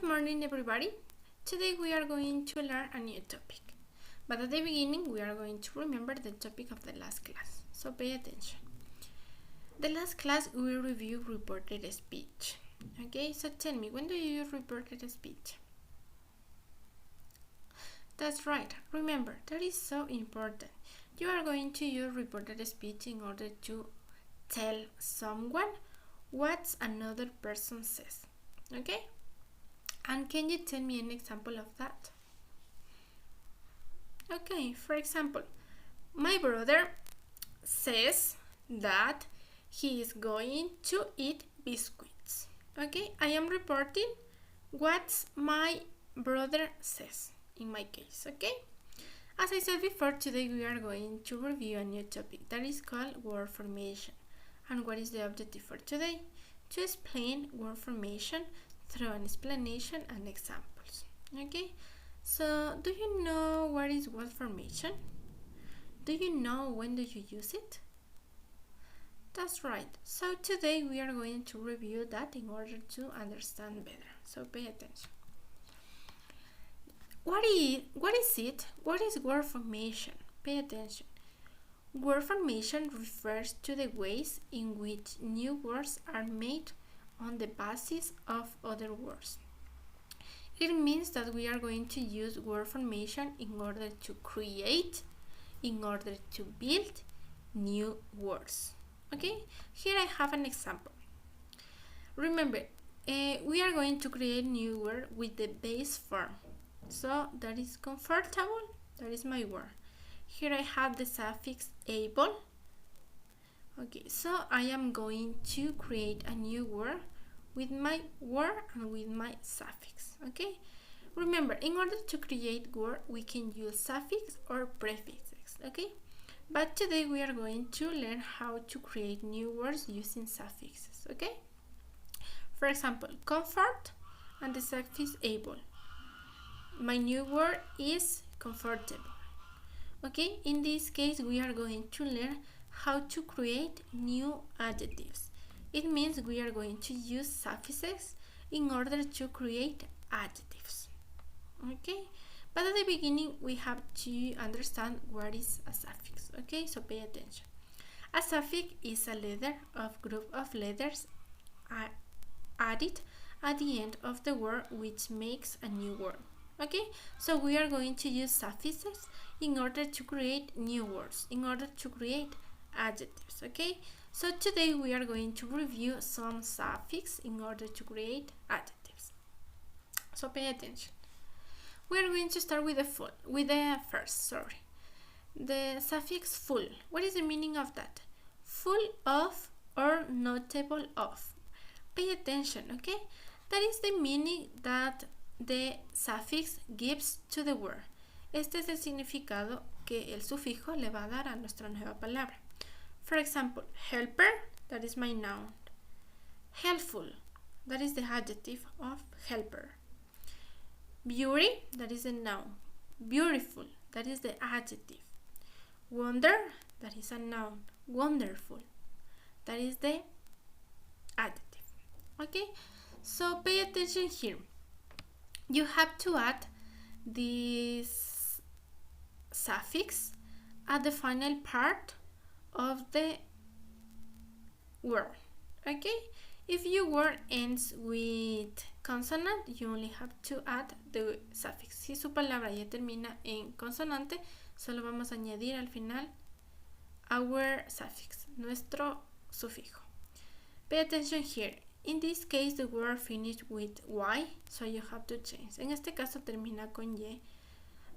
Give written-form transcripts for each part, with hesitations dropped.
morning, everybody. Today we are going to learn a new topic. But at the beginning, we are going to remember the topic of the last class. So pay attention. The last class we reviewed reported speech. Okay, so tell me, when do you use reported speech? That's right. Remember, that is so important. You are going to use reported speech in order to tell someone what another person says. Okay? And can you tell me an example of that? Okay, for example, my brother says that he is going to eat biscuits. Okay, I am reporting what my brother says in my case. Okay, as I said before, today we are going to review a new topic that is called word formation. And what is the objective for today? To explain word formation through an explanation and examples. Okay, so do you know what is word formation? Do you know when do you use it? That's right. So today we are going to review that in order to understand better. So pay attention. What is it? What is word formation? Pay attention. Word formation refers to the ways in which new words are made on the basis of other words. It means that we are going to use word formation in order to create, in order to build new words. Okay, here I have an example. Remember, we are going to create new word with the base form. So that is comfortable, that is my word. Here I have the suffix able. Okay, so I am going to create a new word with my word and with my suffix. Okay, remember, in order to create word, we can use suffix or prefixes. Okay, but today we are going to learn how to create new words using suffixes. Okay, for example, comfort and the suffix able. My new word is comfortable. Okay, in this case we are going to learn how to create new adjectives. It means we are going to use suffixes in order to create adjectives. Okay, but at the beginning we have to understand what is a suffix. Okay, so pay attention. A suffix is a letter of group of letters added at the end of the word which makes a new word. Okay, so we are going to use suffixes in order to create new words, in order to create adjectives. Okay, so today we are going to review some suffix in order to create adjectives. So pay attention. We are going to start with the the suffix full. What is the meaning of that? Full of or notable of. Pay attention, okay? That is the meaning that the suffix gives to the word. Este es el significado que el sufijo le va a dar a nuestra nueva palabra. For example, helper, that is my noun. Helpful, that is the adjective of helper. Beauty, that is the noun. Beautiful, that is the adjective. Wonder, that is a noun. Wonderful, that is the adjective. Okay, so pay attention here. You have to add this suffix at the final part of the word. Okay, if your word ends with consonant, you only have to add the suffix. Si su palabra ya termina en consonante, solo vamos a añadir al final our suffix, nuestro sufijo. Pay attention here. In this case, the word finished with Y, so you have to change. En este caso termina con Y,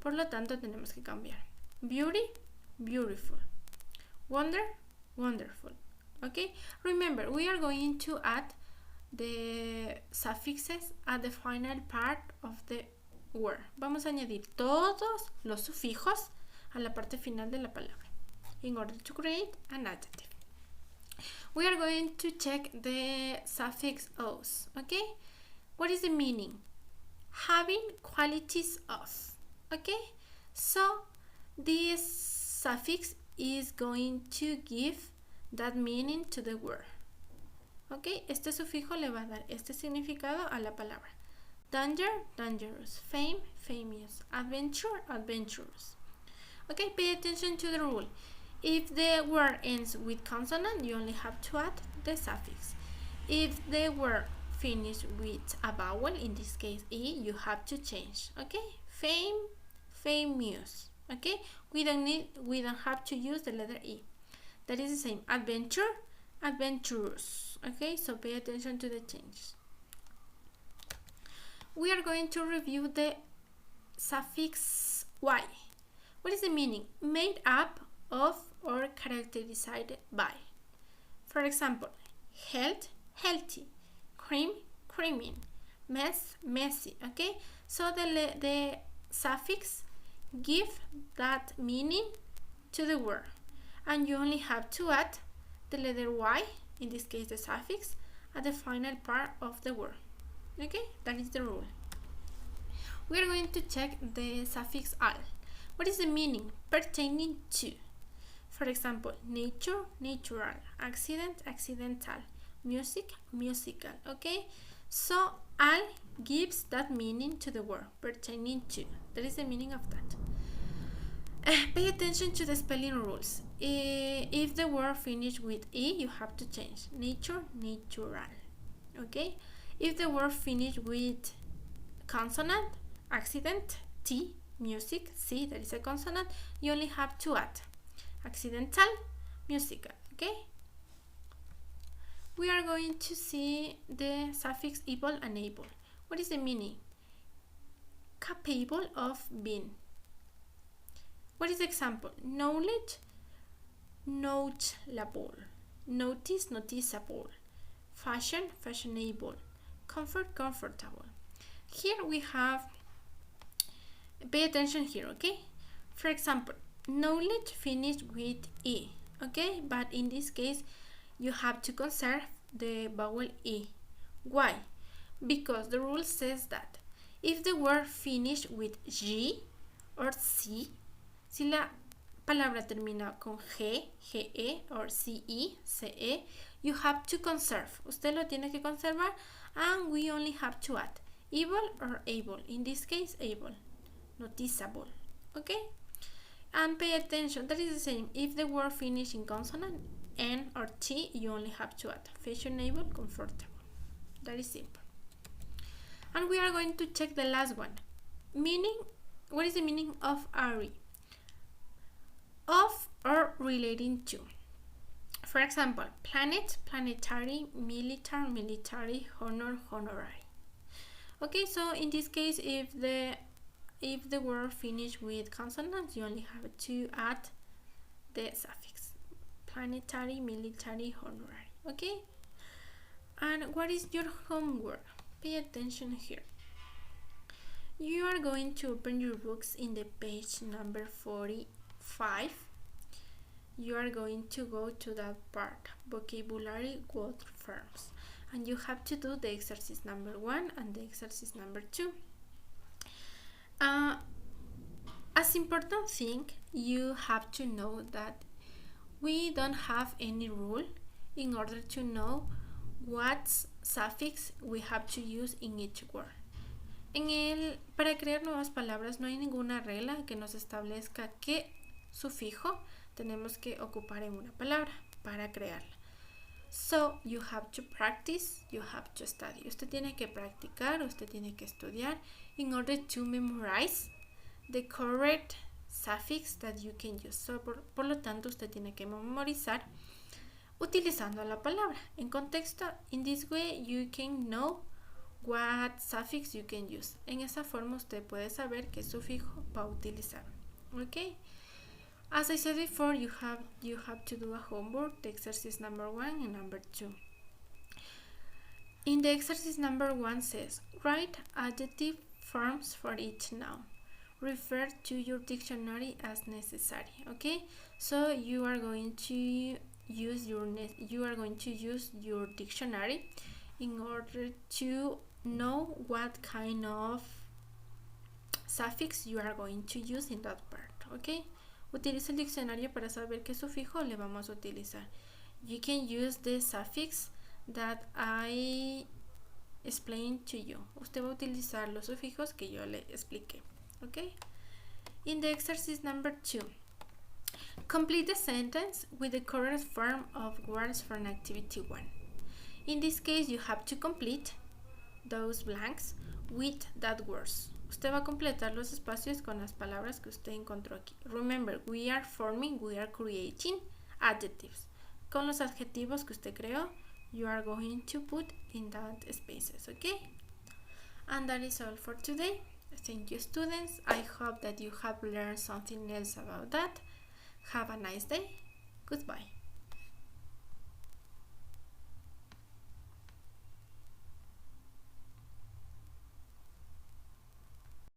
por lo tanto tenemos que cambiar. Beauty, beautiful. Wonder, wonderful. Okay, remember, we are going to add the suffixes at the final part of the word. Vamos a añadir todos los sufijos a la parte final de la palabra in order to create an adjective. We are going to check the suffix os. Okay, what is the meaning? Having qualities of. Okay, so this suffix is going to give that meaning to the word. Okay, este sufijo le va a dar este significado a la palabra. Danger, dangerous. Fame, famous. Adventure, adventurous. Okay, pay attention to the rule. If the word ends with consonant, you only have to add the suffix. If the word finishes with a vowel, in this case E, you have to change. Okay, fame, famous. Okay, we don't have to use the letter E. That is the same. Adventure, adventurous. Okay, so pay attention to the changes. We are going to review the suffix Y. What is the meaning? Made up of or characterized by. For example, health, healthy, cream, creaming, mess, messy. Okay, so the suffix give that meaning to the word, and you only have to add the letter Y, in this case the suffix, at the final part of the word. Okay, that is the rule. We are going to check the suffix al. What is the meaning? Pertaining to. For example, nature, natural, accident, accidental, music, musical. Okay, so al gives that meaning to the word, pertaining to. That is the meaning of that. Pay attention to the spelling rules. If the word finishes with E, you have to change. Nature, natural. Okay, if the word finishes with consonant, accident, T, music, C, that is a consonant, you only have to add accidental, musical. Okay, we are going to see the suffix able and able. What is the meaning? Capable of being. What is the example? Knowledge, knowledgeable, notice, noticeable, fashion, fashionable, comfort, comfortable. Here we have, pay attention here, okay? For example, knowledge finished with E, okay? But in this case, you have to conserve the vowel E. Why? Because the rule says that if the word finished with G or C, si la palabra termina con G, GE, or CE, CE, you have to conserve. Usted lo tiene que conservar, and we only have to add able or able. In this case, able. Noticeable. Okay? And pay attention, that is the same. If the word finishes in consonant, N or T, you only have to add fashionable, comfortable. That is simple. And we are going to check the last one. Meaning, what is the meaning of ARI? Of or relating to. For example, planet, planetary, military, military, honor, honorary. Okay, so in this case, if the word finish with consonants, you only have to add the suffix. Planetary, military, honorary. Okay? And what is your homework? Pay attention here. You are going to open your books in the page number 45. You are going to go to that part, vocabulary word forms, and you have to do the exercise number 1 and the exercise number 2. As important thing, you have to know that we don't have any rule in order to know what suffix we have to use in each word. Para crear nuevas palabras no hay ninguna regla que nos establezca qué sufijo tenemos que ocupar en una palabra para crearla. So, you have to practice, you have to study. Usted tiene que practicar, usted tiene que estudiar in order to memorize the correct suffix that you can use. So, por lo tanto, usted tiene que memorizar utilizando la palabra. En contexto, in this way, you can know what suffix you can use. En esa forma, usted puede saber qué sufijo va a utilizar. Okay? As I said before, you have to do a homework, the exercise number 1 and number 2. In the exercise number 1 says, write adjective forms for each noun. Refer to your dictionary as necessary. Okay, so you are going to use your dictionary in order to know what kind of suffix you are going to use in that part. Okay. Utiliza el diccionario para saber qué sufijo le vamos a utilizar. You can use the suffix that I explained to you. Usted va a utilizar los sufijos que yo le expliqué. Okay? In the exercise number 2, complete the sentence with the correct form of words from activity 1. In this case, you have to complete those blanks with that words. Usted va a completar los espacios con las palabras que usted encontró aquí. Remember, we are creating adjectives. Con los adjetivos que usted creó, you are going to put in that spaces, okay? And that is all for today. Thank you, students. I hope that you have learned something else about that. Have a nice day. Goodbye.